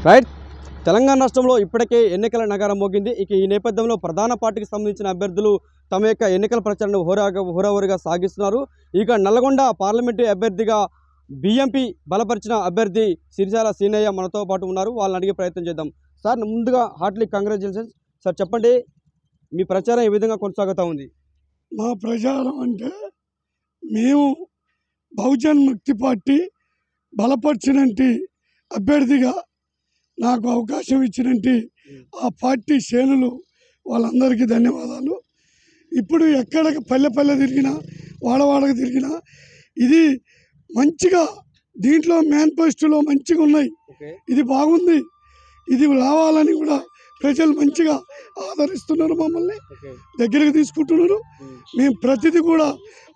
Right. Telangana రాష్ట్రంలో ఇప్పటికే ఎన్నికల నగారం మోగింది. ఇక ఈ నేపథ్యంలో ప్రధాన పార్టీకి సంబంధించిన అభ్యర్థులు తమ యొక్క ఎన్నికల ప్రచారాన్ని హోరాహోరీగా సాగిస్తున్నారు. ఇక నల్గొండ పార్లమెంటు అభ్యర్థిగా బీఎంపీ బలపరిచిన అభ్యర్థి సిరిశాల సీనయ్య మనతో పాటు ఉన్నారు. వాళ్ళని అడిగే ప్రయత్నం చేద్దాం. సార్, ముందుగా హార్ట్లీ కంగ్రాచులేషన్స్. సార్, చెప్పండి, మీ ప్రచారం ఏ విధంగా కొనసాగుతూ ఉంది? మా ప్రచారం అంటే మేము బహుజన్ ముక్తి పార్టీ బలపరిచినట్టు అభ్యర్థిగా నాకు అవకాశం ఇచ్చినట్టు ఆ పార్టీ శ్రేణులు వాళ్ళందరికీ ధన్యవాదాలు. ఇప్పుడు ఎక్కడ పల్లె తిరిగినా వాడవాడకు తిరిగినా ఇది మంచిగా దీంట్లో మేనిఫెస్టోలో మంచిగా ఉన్నాయి, ఇది బాగుంది, ఇది రావాలని కూడా ప్రజలు మంచిగా ఆదరిస్తున్నారు, మమ్మల్ని దగ్గరికి తీసుకుంటున్నారు. మేము ప్రతిదీ కూడా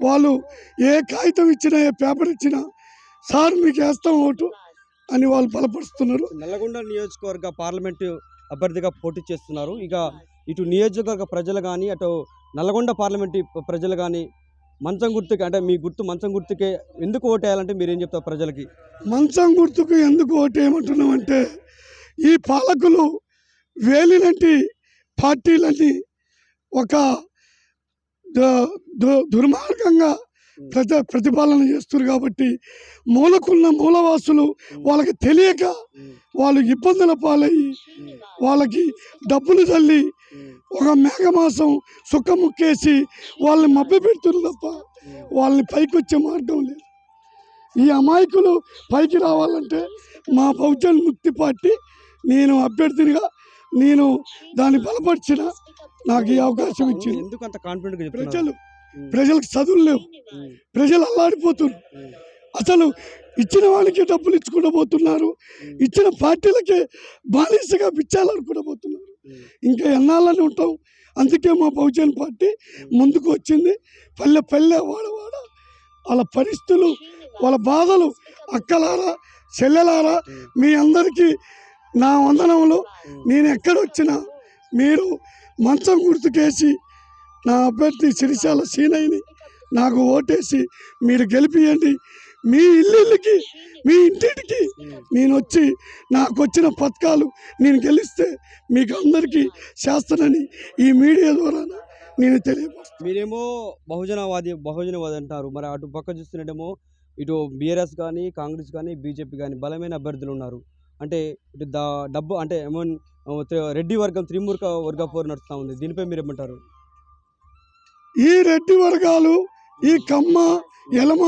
వాళ్ళు ఏ కాగితం ఇచ్చినా ఏ పేపర్ ఇచ్చినా సార్ మీకు వేస్తాం ఓటు అని వాళ్ళు బలపరుస్తున్నారు. నల్గొండ నియోజకవర్గ పార్లమెంటు అభ్యర్థిగా పోటీ చేస్తున్నారు. ఇక ఇటు నియోజకవర్గ ప్రజలు కానీ అటు నల్గొండ పార్లమెంటు ప్రజలు కానీ మంచం గుర్తుకి, అంటే మీ గుర్తు మంచం గుర్తుకే ఎందుకు ఓటేయాలంటే మీరేం చెప్తారు ప్రజలకి? మంచం గుర్తుకు ఎందుకు ఓటేయమంటున్నామంటే ఈ పాలకులు వేలినట్టి పార్టీలని ఒక దుర్మార్గంగా ప్రతిపాలన చేస్తున్నారు. కాబట్టి మూలకున్న మూలవాసులు వాళ్ళకి తెలియక వాళ్ళు ఇబ్బందుల పాలయ్యి వాళ్ళకి డబ్బులు తల్లి ఒక మేఘమాసం సుక్కముక్కేసి వాళ్ళని మభ్య పెడుతున్నారు తప్ప వాళ్ళని పైకి వచ్చే మార్గం లేదు. ఈ అమాయకులు పైకి రావాలంటే మా బహుజన్ ముక్తి పార్టీ నేను అభ్యర్థినిగా నేను దాన్ని బలపరిచిన నాకు ఈ అవకాశం ఇచ్చింది. ఎందుకు అంత కాన్ఫిడెంట్? ప్రజలకు చదువులు లేవు, ప్రజలు అల్లాడిపోతున్నారు. అసలు ఇచ్చిన వాళ్ళకి డబ్బులు ఇచ్చుకుంటూ పోతున్నారు, ఇచ్చిన పార్టీలకే బానిసగా బిచ్చాలనుకుంటూ పోతున్నారు. ఇంకా ఎన్నాళ్ళని ఉంటాం? అందుకే మా బహుజన్ పార్టీ ముందుకు వచ్చింది. పల్లె వాడ వాళ్ళ పరిస్థితులు, వాళ్ళ బాధలు, అక్కలారా చెల్లెలారా మీ అందరికీ నా వందనములు. నేను ఎక్కడొచ్చినా మీరు మంచం గుర్తుకేసి నా అభ్యర్థి సిరిశాల సీనయ్యని నాకు ఓటేసి మీరు గెలిపియండి. మీ ఇల్లుకి మీ ఇంటికి నేను వచ్చి నాకు వచ్చిన పథకాలు నేను గెలిస్తే మీకు అందరికీ చేస్తానని ఈ మీడియా ద్వారా నేను తెలియపరుస్తాను. మీరేమో బహుజనవాది అంటారు, మరి అటు పక్క చూస్తున్నట్టేమో ఇటు బీఆర్ఎస్ కానీ కాంగ్రెస్ కానీ బీజేపీ కానీ బలమైన అభ్యర్థులు ఉన్నారు. అంటే ఇటు డబ్బు అంటే రెడ్డి వర్గం త్రిమూర్ఖ వర్గ పోరు నడుస్తూ ఉంది. దీనిపై మీరు ఏమంటారు? ఈ రెడ్డి వర్గాలు, ఈ కమ్మ ఎలమ,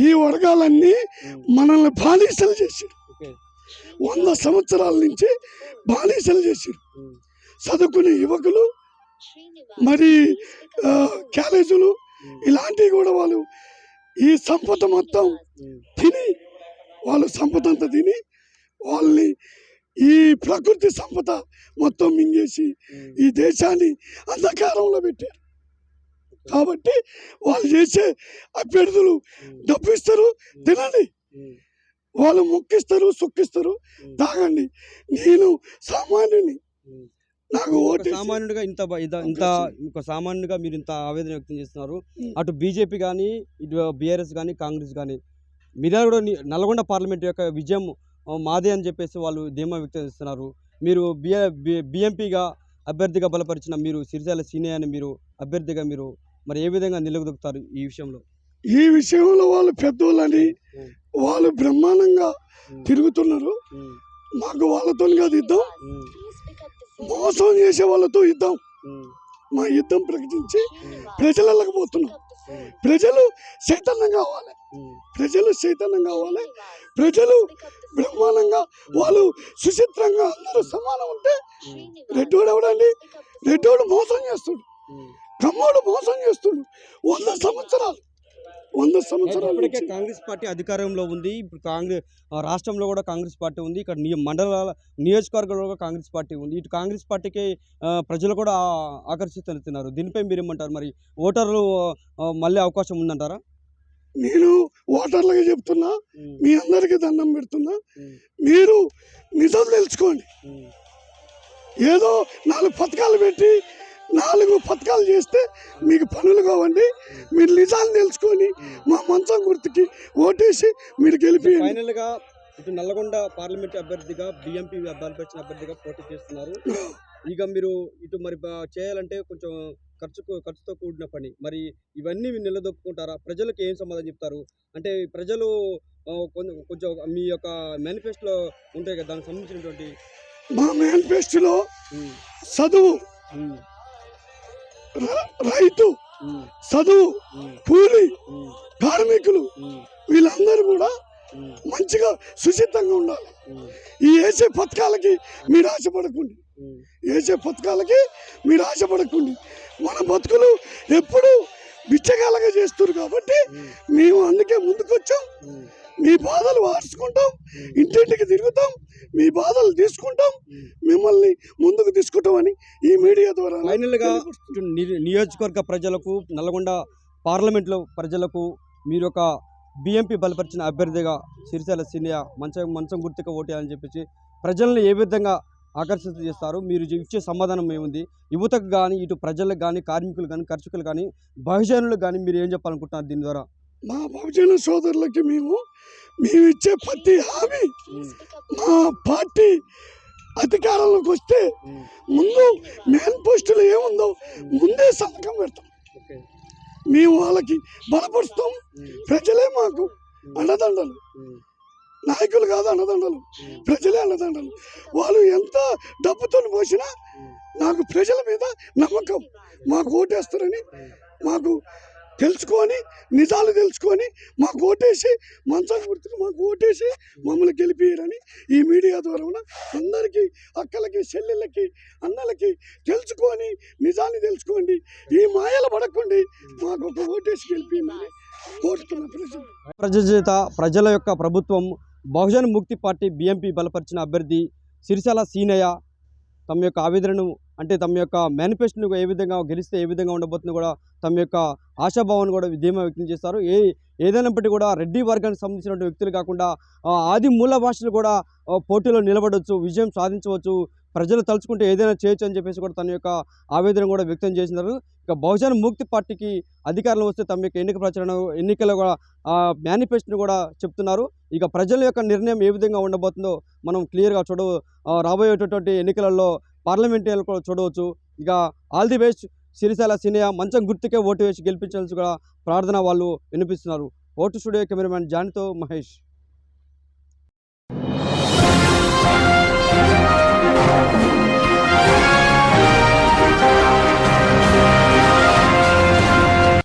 ఈ వర్గాలన్నీ మనల్ని బానిసలు చేశారు. 100 సంవత్సరాల నుంచి బానిసలు చేశారు. చదువుకునే యువకులు మరి కాలేజీలు ఇలాంటివి కూడా వాళ్ళు ఈ సంపద మొత్తం తిని వాళ్ళు సంపద అంతా తిని వాళ్ళని ఈ ప్రకృతి సంపద మొత్తం మింగేసి ఈ దేశాన్ని అంధకారంలో పెట్టారు. కాబట్టి వాళ్ళు చేసే అభ్యర్థులు డబ్బు ఇస్తారు, తినండి, వాళ్ళు మొక్కిస్తారు, సుక్కిస్తారు, తాగండి. నేను సామాన్యుని, నాకు ఓటు సామాన్యుడిగా మీరు ఇంత ఆవేదన వ్యక్తం చేస్తున్నారు. అటు బీజేపీ కానీ ఇటు బీఆర్ఎస్ కానీ కాంగ్రెస్ కానీ మీరు కూడా నల్గొండ పార్లమెంట్ యొక్క విజయం మాదే అని చెప్పేసి వాళ్ళు ధీమా వ్యక్తం చేస్తున్నారు. మీరు బీఎంపీగా అభ్యర్థిగా బలపరిచిన మీరు సిరిశాల సీనయ్యని మీరు అభ్యర్థిగా మీరు మరి ఏ విధంగా నిలదొక్కుతారు ఈ విషయంలో? ఈ విషయంలో వాళ్ళు పెద్దోళ్ళని వాళ్ళు బ్రహ్మాండంగా తిరుగుతున్నారు. మాకు వాళ్ళతో కాదు యుద్ధం, మోసం చేసే వాళ్ళతో యుద్ధం. మా యుద్ధం ప్రకటించి ప్రజలకు పోతున్నాం. ప్రజలు చైతన్యం కావాలి, ప్రజలు బ్రహ్మాండంగా వాళ్ళు సుచిత్రంగా అందరూ సమానం ఉంటే రెడ్డోడు ఎవడండి? రెడ్డోడు మోసం చేస్తుడు, కమ్మోడు మోసం చేస్తుడు. 100 సంవత్సరాలు కాంగ్రెస్ పార్టీ అధికారంలో ఉంది. ఇప్పుడు కాంగ్రెస్ రాష్ట్రంలో కూడా కాంగ్రెస్ పార్టీ ఉంది. ఇక్కడ మండలాల నియోజకవర్గంలో కూడా కాంగ్రెస్ పార్టీ ఉంది. ఇటు కాంగ్రెస్ పార్టీకి ప్రజలు కూడా ఆకర్షితున్నారు. దీనిపై మీరు ఏమంటారు? మరి ఓటర్లు మళ్ళీ అవకాశం ఉందంటారా? నేను ఓటర్లుగా చెప్తున్నా, మీ అందరికీ దండం పెడుతున్నా, మీరు నిజం తెలుసుకోండి. ఏదో 4 పథకాలు పెట్టి 4 పథకాలు చేస్తే మీకు పనులు కావండి. మీరు నిజాలు తెలుసుకొని మా మంచం గుర్తుకి ఓటేసి మీరు గెలిపి. ఫైనల్గా ఇటు నల్లగొండ పార్లమెంట్ అభ్యర్థిగా బిఎంపీ బలపరిచిన అభ్యర్థిగా పోటీ చేస్తున్నారు. ఇక మీరు ఇటు మరి చేయాలంటే కొంచెం ఖర్చుతో కూడిన పని. మరి ఇవన్నీ మీరు నిలదొక్కుకుంటారా? ప్రజలకు ఏం సమాధానం చెప్తారు? అంటే ప్రజలు కొంచెం మీ యొక్క మేనిఫెస్టోలో ఉంటాయి కదా! దానికి సంబంధించినటువంటి మా మేనిఫెస్టోలో హ్మ్. చదువు, హ్మ్. రైతు, హ్మ్. చదువు, హ్మ్. కూలి, హ్మ్. కార్మికులు హ్మ్. వీళ్ళందరూ కూడా హ్మ్. మంచిగా సుచితంగా ఉండాలి. హ్మ్. ఈ వేసే పథకాలకి మీరు ఆశపడకండి. హ్మ్. వేసే పథకాలకి మీరు ఆశపడకండి. మన బతుకులు ఎప్పుడు బిచ్చగాలగా చేస్తారు కాబట్టి హ్మ్. మేము అందుకే ముందుకొచ్చాం. హ్మ్. మీ బాధలు వార్చుకుంటాం, ఇంటింటికి తిరుగుతాం, మీ బాధలు తీసుకుంటాం, హ్మ్. మిమ్మల్ని ముందుకు తీసుకుంటామని ఈ మీడియా ద్వారా ఫైనల్‌గా ఇటు నియోజకవర్గ ప్రజలకు, నల్గొండ పార్లమెంట్‌లో ప్రజలకు మీరు ఒక బిఎంపీ బలపరిచిన అభ్యర్థిగా సిరిసిల్ల సీనియా మంచం గుర్తుగా ఓటేయాలని చెప్పేసి ప్రజల్ని ఏ విధంగా ఆకర్షిత చేస్తారు? మీరు ఇచ్చే సమాధానం ఏముంది? యువతకు గానీ, ఇటు ప్రజలకు గానీ, కార్మికులు గానీ, కర్షకులు గానీ, బహుజనులకు గానీ మీరు ఏం చెప్పాలనుకుంటున్నారు దీని ద్వారా? మా బహుజన సోదరులకి మేము ఇచ్చే ప్రతి హామీ హ్మ్. మా పార్టీ అధికారంలోకి వస్తే హ్మ్. ముందు మేనిఫెస్టోలో ఏముందో ముందే సంతకం పెడతాం. ఓకే. మేము వాళ్ళకి బలపరుస్తాం. హ్మ్. ప్రజలే మాకు అండదండలు, హ్మ్. నాయకులు కాదు అండదండలు, హ్మ్. ప్రజలే అండదండలు. వాళ్ళు ఎంత డబ్బుతో పోసినా హ్మ్. నాకు ప్రజల మీద నమ్మకం, మాకు ఓటేస్తారని మాకు తెలుసుకొని, నిజాలు తెలుసుకొని మాకు ఓటేసి మంచం గుర్తుకు మాకు ఓటేసి మమ్మల్ని గెలిపియరని ఈ మీడియా ద్వారా అందరికీ, అక్కలకి, చెల్లెళ్ళకి, అన్నలకి తెలుసుకొని నిజాన్ని తెలుసుకోండి. ఈ మాయలు పడకండి, మాకు ఒక ఓటేసి గెలిపియమని కోరుతున్న ప్రజలు. ప్రజాచేత ప్రజల యొక్క ప్రభుత్వం బహుజన ముక్తి పార్టీ బిఎంపీ బలపరిచిన అభ్యర్థి సిరిసిల్ల సీనయ్య తమ యొక్క ఆవేదనను అంటే తమ యొక్క మేనిఫెస్టోను ఏ విధంగా గెలిస్తే ఏ విధంగా ఉండబోతుందో కూడా తమ యొక్క ఆశాభావాన్ని కూడా ధీమా వ్యక్తం చేస్తారు. ఏదైనప్పటికీ కూడా రెడ్డి వర్గానికి సంబంధించినటువంటి వ్యక్తులు కాకుండా ఆది మూల భాషలు కూడా పోటీలో నిలబడవచ్చు, విజయం సాధించవచ్చు, ప్రజలు తలుచుకుంటే ఏదైనా చేయొచ్చు అని చెప్పేసి కూడా తన యొక్క ఆవేదన కూడా వ్యక్తం చేసినారు. ఇక బహుజన ముక్తి పార్టీకి అధికారంలో వస్తే తమ యొక్క ఎన్నికల కూడా మేనిఫెస్టోను కూడా చెప్తున్నారు. ఇక ప్రజల యొక్క నిర్ణయం ఏ విధంగా ఉండబోతుందో మనం క్లియర్గా రాబోయేటటువంటి ఎన్నికలలో పార్లమెంట్ ఎన్నికల్లో చూడవచ్చు. ఇక all the best Sircilla Seenaiah మంచం గుర్తుకే ఓటు వేసి గెలిపించాల్సి కూడా ప్రార్థన వాళ్ళు వినిపిస్తున్నారు. ఓటు స్టూడియో కెమెరామెన్ జాన్తో మహేష్.